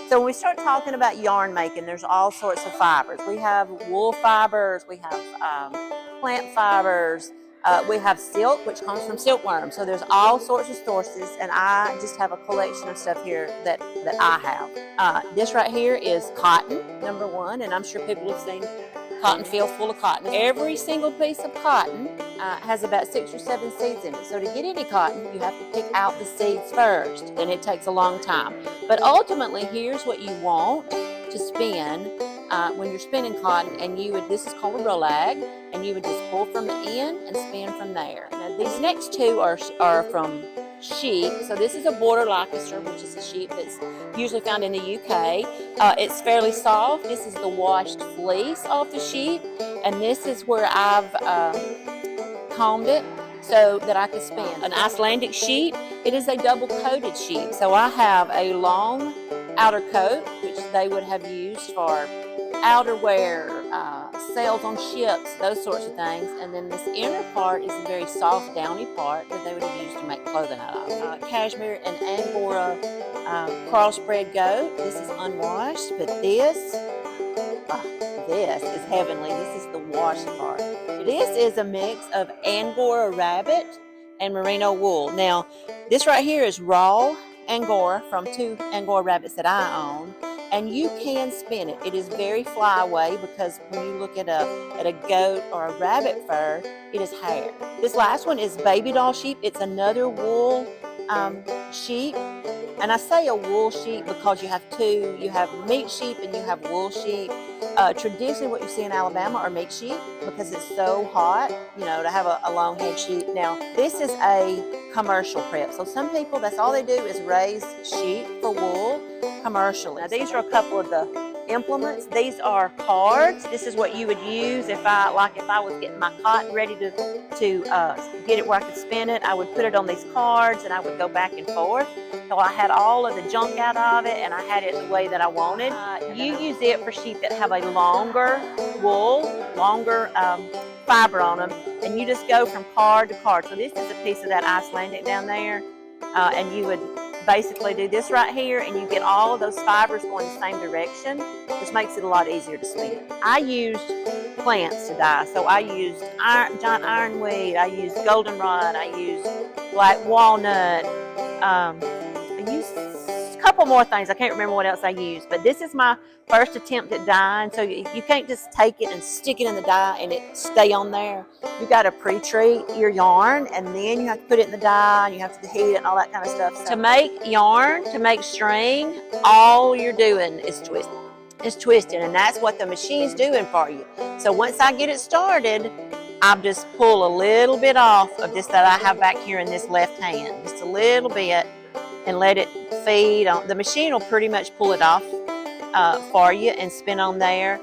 So when we start talking about yarn making, there's all sorts of fibers. We have wool fibers, we have plant fibers, we have silk, which comes from silkworms. So there's all sorts of sources, and I just have a collection of stuff here that I have. This right here is cotton, number one, and I'm sure people have seen cotton fields full of cotton. Every single piece of cotton has about 6 or 7 seeds in it. So to get any cotton, you have to pick out the seeds first, and it takes a long time. But ultimately, here's what you want to spin when you're spinning cotton, and this is called a rolag, and you would just pull from the end and spin from there. Now these next two are from sheep. So this is a border Leicester, which is a sheep that's usually found in the UK. It's fairly soft. This is the washed fleece off the sheep, and this is where I've combed it so that I can spin. An Icelandic sheep, it is a double-coated sheep. So I have a long outer coat, which they would have used for outerwear, sails on ships, those sorts of things. And then this inner part is a very soft, downy part that they would have used to make clothing out of. Cashmere and Angora crossbred goat. This is unwashed, but this is heavenly. This is the washed part. This is a mix of Angora rabbit and merino wool. Now, this right here is raw Angora from 2 Angora rabbits that I own. And you can spin it. It is very flyaway because when you look at a goat or a rabbit fur, it is hair. This last one is baby doll sheep. It's another wool sheep. And I say a wool sheep because you have two. You have meat sheep and you have wool sheep. Traditionally what you see in Alabama are meat sheep because it's so hot, to have a long head sheep. Now, this is a commercial prep. So some people, that's all they do is raise sheep for wool commercially. Now these are a couple of the implements. These are cards. This is what you would use if I was getting my cotton ready to get it where I could spin it. I would put it on these cards and I would go back and forth till I had all of the junk out of it and I had it the way that I wanted. You use it for sheep that have a longer wool, longer fiber on them, and you just go from card to card. So this is a piece of that Icelandic down there, and you would basically do this right here and you get all of those fibers going the same direction, which makes it a lot easier to spin. I used plants to dye, so I used giant ironweed, I used goldenrod, I used black walnut, I used a couple more things. I can't remember what else I used, but this is my first attempt at dyeing. So you can't just take it and stick it in the dye and it stay on there. You got to pre-treat your yarn, and then you have to put it in the dye, and you have to heat it and all that kind of stuff. So to make yarn, to make string, all you're doing is twisting. It's twisting, and that's what the machine's doing for you. So once I get it started, I just pull a little bit off of this that I have back here in this left hand, just a little bit, and let it feed on. The machine will pretty much pull it off for you and spin on there.